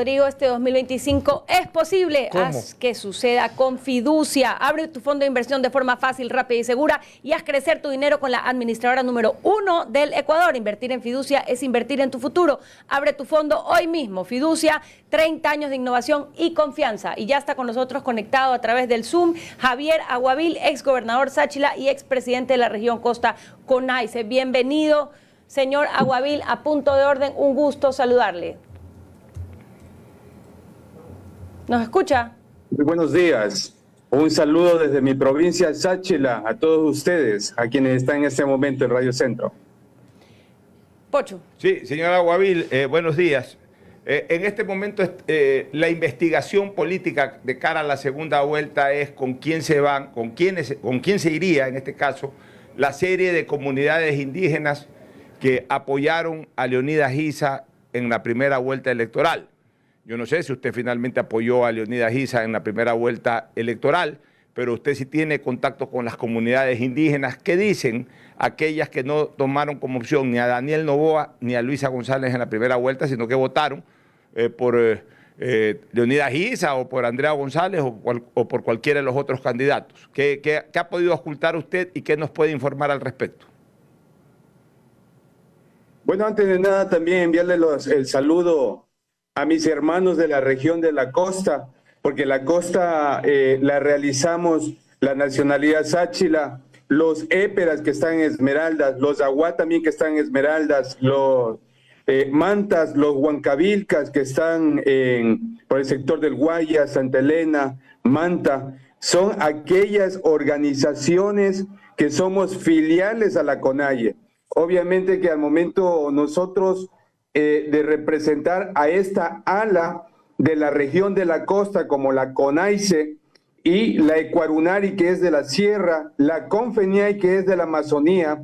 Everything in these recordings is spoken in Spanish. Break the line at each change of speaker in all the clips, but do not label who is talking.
Rodrigo, este 2025 es posible.
¿Cómo?
Haz que suceda con fiducia. Abre tu fondo de inversión de forma fácil, rápida y segura y haz crecer tu dinero con la administradora número 1 del Ecuador. Invertir en fiducia es invertir en tu futuro. Abre tu fondo hoy mismo. Fiducia, 30 años de innovación y confianza. Y ya está con nosotros conectado a través del Zoom Javier Aguavil, ex gobernador Sáchila y ex presidente de la región Costa CONAICE. Bienvenido, señor Aguavil, a Punto de Orden. Un gusto saludarle. ¿Nos escucha?
Muy buenos días. Un saludo desde mi provincia Sáchila a todos ustedes, a quienes están en este momento en Radio Centro.
Pocho.
Sí, señora Aguavil, buenos días. En este momento la investigación política de cara a la segunda vuelta es con quién se van, con quién se iría, en este caso, la serie de comunidades indígenas que apoyaron a Leonidas Giza en la primera vuelta electoral. Yo no sé si usted finalmente apoyó a Leonidas Giza en la primera vuelta electoral, pero usted sí tiene contacto con las comunidades indígenas. ¿Qué dicen aquellas que no tomaron como opción ni a Daniel Noboa ni a Luisa González en la primera vuelta, sino que votaron por Leonidas Giza o por Andrea González o por cualquiera de los otros candidatos? ¿Qué ha podido ocultar usted y qué nos puede informar al respecto?
Bueno, antes de nada también enviarle el saludo a mis hermanos de la región de la costa, porque la costa la realizamos la nacionalidad Sáchila, los éperas que están en Esmeraldas, los aguá también que están en Esmeraldas, los mantas, los huancavilcas que están por el sector del Guayas, Santa Elena, Manta, son aquellas organizaciones que somos filiales a la CONAIE. Obviamente que al momento nosotros de representar a esta ala de la región de la costa como la CONAICE y la Ecuarunari que es de la sierra, la Confeniai que es de la Amazonía.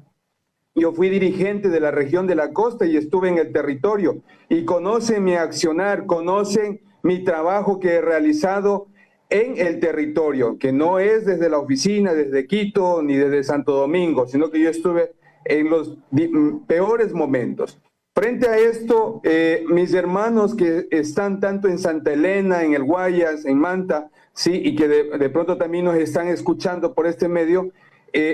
Yo fui dirigente de la región de la costa y estuve en el territorio y conocen mi accionar, conocen mi trabajo que he realizado en el territorio, que no es desde la oficina, desde Quito ni desde Santo Domingo, sino que yo estuve en los peores momentos. Frente a esto, mis hermanos que están tanto en Santa Elena, en el Guayas, en Manta, sí, y que de pronto también nos están escuchando por este medio,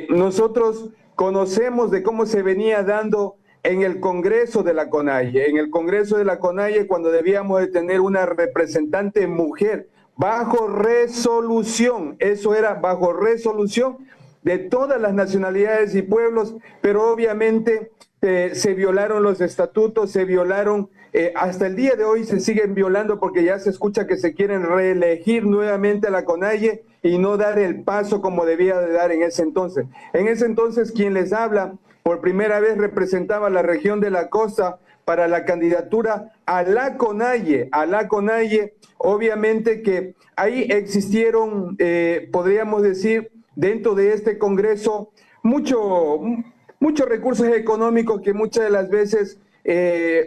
nosotros conocemos de cómo se venía dando en el Congreso de la CONAIE. En el Congreso de la CONAIE, cuando debíamos de tener una representante mujer bajo resolución, eso era bajo resolución de todas las nacionalidades y pueblos, pero obviamente se violaron los estatutos, se violaron, hasta el día de hoy se siguen violando porque ya se escucha que se quieren reelegir nuevamente a la CONAIE y no dar el paso como debía de dar en ese entonces. En ese entonces quien les habla por primera vez representaba la región de la costa para la candidatura a la CONAIE, obviamente que ahí existieron, podríamos decir, dentro de este Congreso, muchos recursos económicos que muchas de las veces es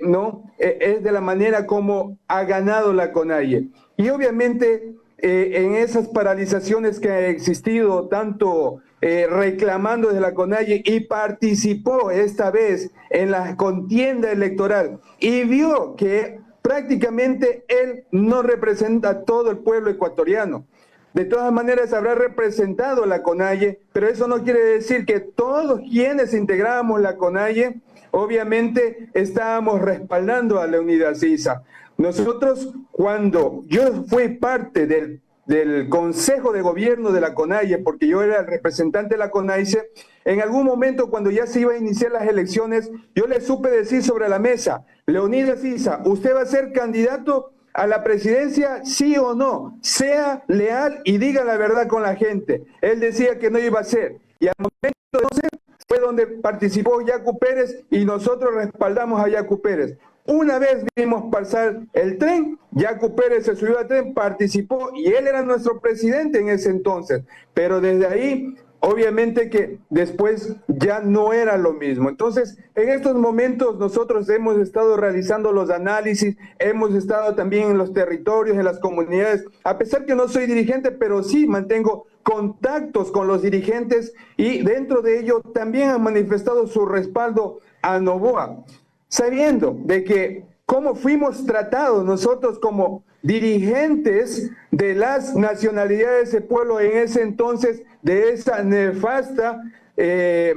de la manera como ha ganado la CONAIE. Y obviamente en esas paralizaciones que ha existido, tanto reclamando desde la CONAIE y participó esta vez en la contienda electoral y vio que prácticamente él no representa a todo el pueblo ecuatoriano. De todas maneras habrá representado la CONAIE, pero eso no quiere decir que todos quienes integrábamos la CONAIE, obviamente estábamos respaldando a Leonidas Giza. Nosotros, cuando yo fui parte del Consejo de Gobierno de la CONAIE, porque yo era el representante de la CONAICE, en algún momento cuando ya se iba a iniciar las elecciones, yo le supe decir sobre la mesa, Leonidas Giza, ¿usted va a ser candidato a la presidencia, sí o no? Sea leal y diga la verdad con la gente. Él decía que no iba a ser. Y al momento entonces fue donde participó Yacu Pérez y nosotros respaldamos a Yacu Pérez. Una vez vimos pasar el tren, Yacu Pérez se subió al tren, participó y él era nuestro presidente en ese entonces. Pero desde ahí, obviamente que después ya no era lo mismo. Entonces, en estos momentos nosotros hemos estado realizando los análisis, hemos estado también en los territorios, en las comunidades, a pesar que no soy dirigente, pero sí mantengo contactos con los dirigentes y dentro de ello también han manifestado su respaldo a Noboa, sabiendo de que cómo fuimos tratados nosotros como dirigentes de las nacionalidades de pueblo en ese entonces, de esa nefasta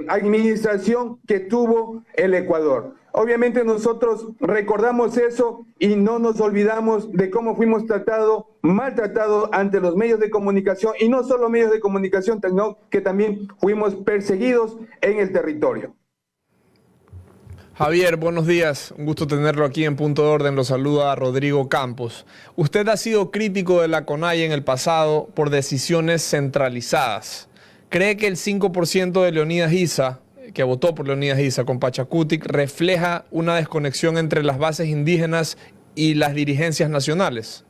administración que tuvo el Ecuador. Obviamente nosotros recordamos eso y no nos olvidamos de cómo fuimos maltratados ante los medios de comunicación, y no solo medios de comunicación, sino que también fuimos perseguidos en el territorio.
Javier, buenos días. Un gusto tenerlo aquí en Punto de Orden. Lo saluda Rodrigo Campos. Usted ha sido crítico de la CONAIE en el pasado por decisiones centralizadas. ¿Cree que el 5% de Leonidas Issa, que votó por Leonidas Issa con Pachacutic, refleja una desconexión entre las bases indígenas y las dirigencias nacionales?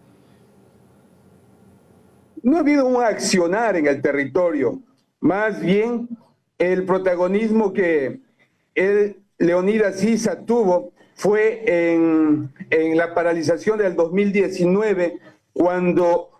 No ha habido un accionar en el territorio. Más bien, el protagonismo que Leonidas Issa tuvo fue en la paralización del 2019, cuando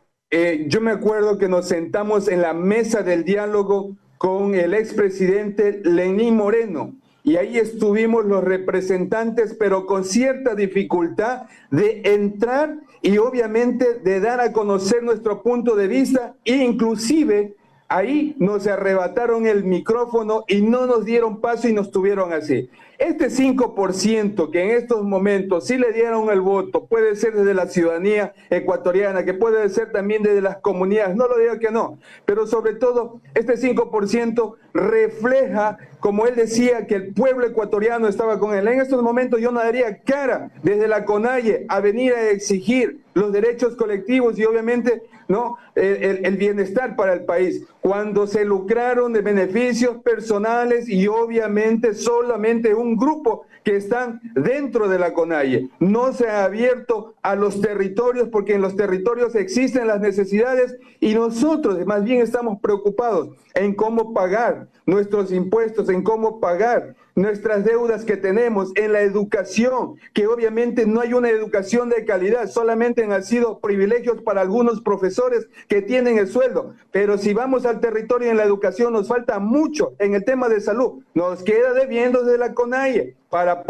yo me acuerdo que nos sentamos en la mesa del diálogo con el expresidente Lenín Moreno, y ahí estuvimos los representantes, pero con cierta dificultad de entrar y obviamente de dar a conocer nuestro punto de vista, e inclusive ahí nos arrebataron el micrófono y no nos dieron paso y nos tuvieron así. Este 5% que en estos momentos sí le dieron el voto, puede ser desde la ciudadanía ecuatoriana, que puede ser también desde las comunidades, no lo digo que no, pero sobre todo este 5% refleja, como él decía, que el pueblo ecuatoriano estaba con él. En estos momentos yo no daría cara desde la CONAIE a venir a exigir los derechos colectivos y obviamente no el bienestar para el país, cuando se lucraron de beneficios personales y obviamente solamente un grupo que están dentro de la CONAIE. No se ha abierto a los territorios, porque en los territorios existen las necesidades y nosotros más bien estamos preocupados en cómo pagar nuestros impuestos, en cómo pagar nuestras deudas que tenemos, en la educación, que obviamente no hay una educación de calidad, solamente han sido privilegios para algunos profesores que tienen el sueldo. Pero si vamos al territorio en la educación, nos falta mucho. En el tema de salud, nos queda debiendo de la CONAIE para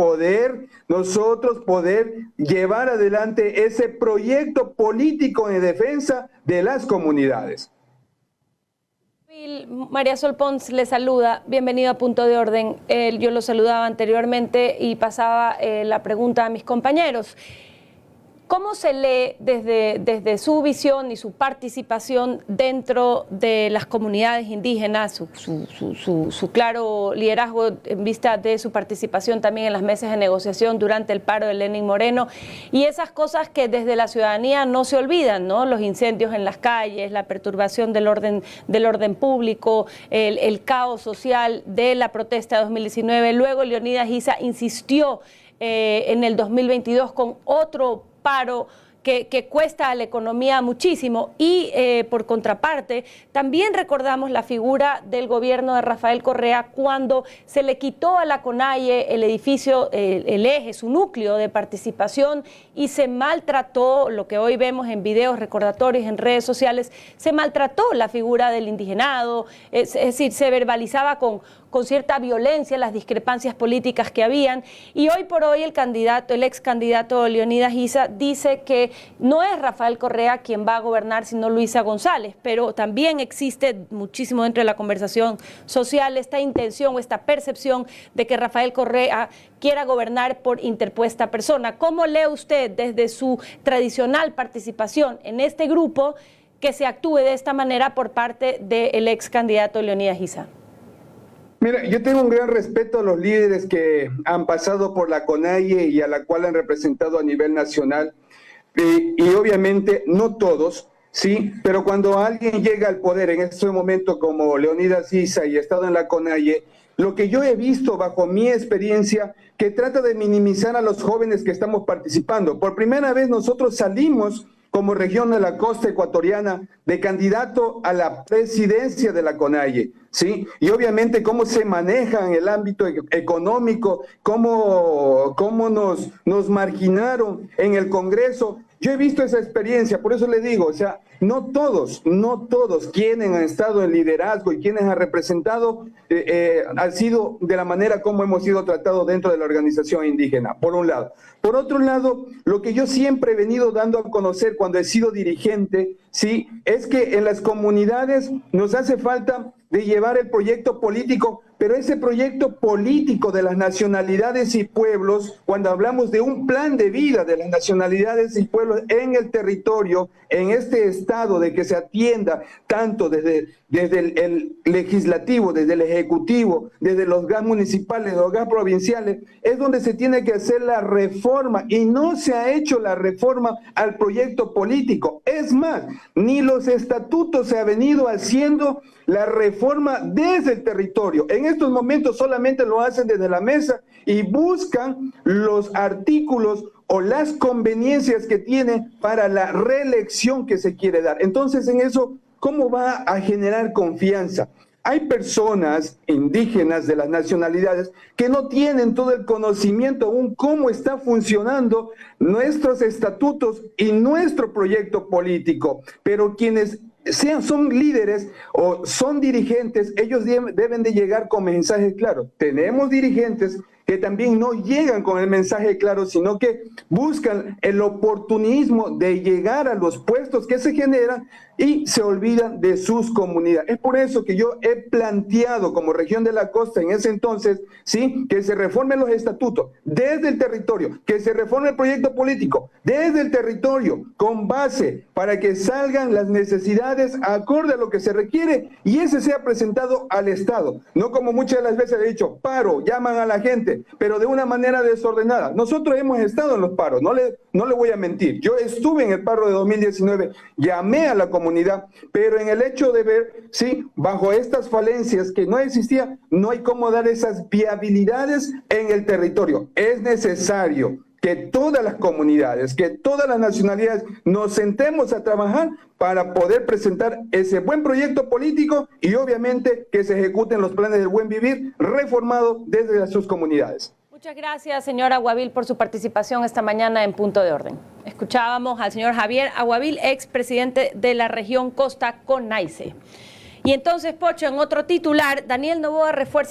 nosotros poder llevar adelante ese proyecto político en defensa de las comunidades.
María Sol Pons le saluda, bienvenido a Punto de Orden. Yo lo saludaba anteriormente y pasaba la pregunta a mis compañeros. ¿Cómo se lee desde su visión y su participación dentro de las comunidades indígenas, su claro liderazgo en vista de su participación también en las mesas de negociación durante el paro de Lenín Moreno, y esas cosas que desde la ciudadanía no se olvidan, ¿no? Los incendios en las calles, la perturbación del orden público, el caos social de la protesta de 2019. Luego Leonidas Issa insistió en el 2022 con otro paro que cuesta a la economía muchísimo, y por contraparte también recordamos la figura del gobierno de Rafael Correa cuando se le quitó a la CONAIE el edificio, el eje, su núcleo de participación, y se maltrató, lo que hoy vemos en videos recordatorios en redes sociales, se maltrató la figura del indigenado, es decir, se verbalizaba con cierta violencia las discrepancias políticas que habían, y hoy por hoy el ex candidato Leonidas Issa dice que no es Rafael Correa quien va a gobernar, sino Luisa González, pero también existe muchísimo dentro de la conversación social esta intención o esta percepción de que Rafael Correa quiera gobernar por interpuesta persona. ¿Cómo lee usted desde su tradicional participación en este grupo que se actúe de esta manera por parte del ex candidato Leonidas Issa?
Mira, yo tengo un gran respeto a los líderes que han pasado por la CONAIE y a la cual han representado a nivel nacional, y obviamente no todos, sí, pero cuando alguien llega al poder en este momento como Leonidas Issa y ha estado en la CONAIE, lo que yo he visto bajo mi experiencia, que trata de minimizar a los jóvenes que estamos participando. Por primera vez nosotros salimos como región de la costa ecuatoriana de candidato a la presidencia de la CONAIE, ¿sí? Y obviamente cómo se maneja en el ámbito económico, cómo nos marginaron en el Congreso, Yo he visto esa experiencia, por eso le digo, o sea, no todos quienes han estado en liderazgo y quienes han representado han sido de la manera como hemos sido tratados dentro de la organización indígena, por un lado. Por otro lado, lo que yo siempre he venido dando a conocer cuando he sido dirigente, ¿sí?, es que en las comunidades nos hace falta de llevar el proyecto político, pero ese proyecto político de las nacionalidades y pueblos, cuando hablamos de un plan de vida de las nacionalidades y pueblos en el territorio, en este estado, de que se atienda tanto desde el legislativo, desde el ejecutivo, desde los GAS municipales, los GAS provinciales, es donde se tiene que hacer la reforma, y no se ha hecho la reforma al proyecto político. Es más, ni los estatutos se ha venido haciendo la reforma desde el territorio. En estos momentos solamente lo hacen desde la mesa y buscan los artículos o las conveniencias que tiene para la reelección que se quiere dar. Entonces, en eso, ¿cómo va a generar confianza? Hay personas indígenas de las nacionalidades que no tienen todo el conocimiento aún cómo está funcionando nuestros estatutos y nuestro proyecto político, pero quienes son líderes o son dirigentes, ellos deben de llegar con mensajes claros. Tenemos dirigentes que también no llegan con el mensaje claro, sino que buscan el oportunismo de llegar a los puestos que se generan y se olvidan de sus comunidades. Es por eso que yo he planteado como región de la costa en ese entonces, ¿sí?, que se reformen los estatutos desde el territorio, que se reforme el proyecto político desde el territorio, con base para que salgan las necesidades acorde a lo que se requiere, y ese sea presentado al Estado. No como muchas de las veces he dicho, paro, llaman a la gente, pero de una manera desordenada. Nosotros hemos estado en los paros, no le voy a mentir. Yo estuve en el paro de 2019, llamé a la comunidad, pero en el hecho de ver, sí, bajo estas falencias que no existía, no hay cómo dar esas viabilidades en el territorio. Es necesario que todas las comunidades, que todas las nacionalidades nos sentemos a trabajar para poder presentar ese buen proyecto político y obviamente que se ejecuten los planes del buen vivir reformados desde sus comunidades.
Muchas gracias, señor Aguavil, por su participación esta mañana en Punto de Orden. Escuchábamos al señor Javier Aguavil, expresidente de la región Costa CONAICE. Y entonces, Pocho, en otro titular, Daniel Noboa refuerza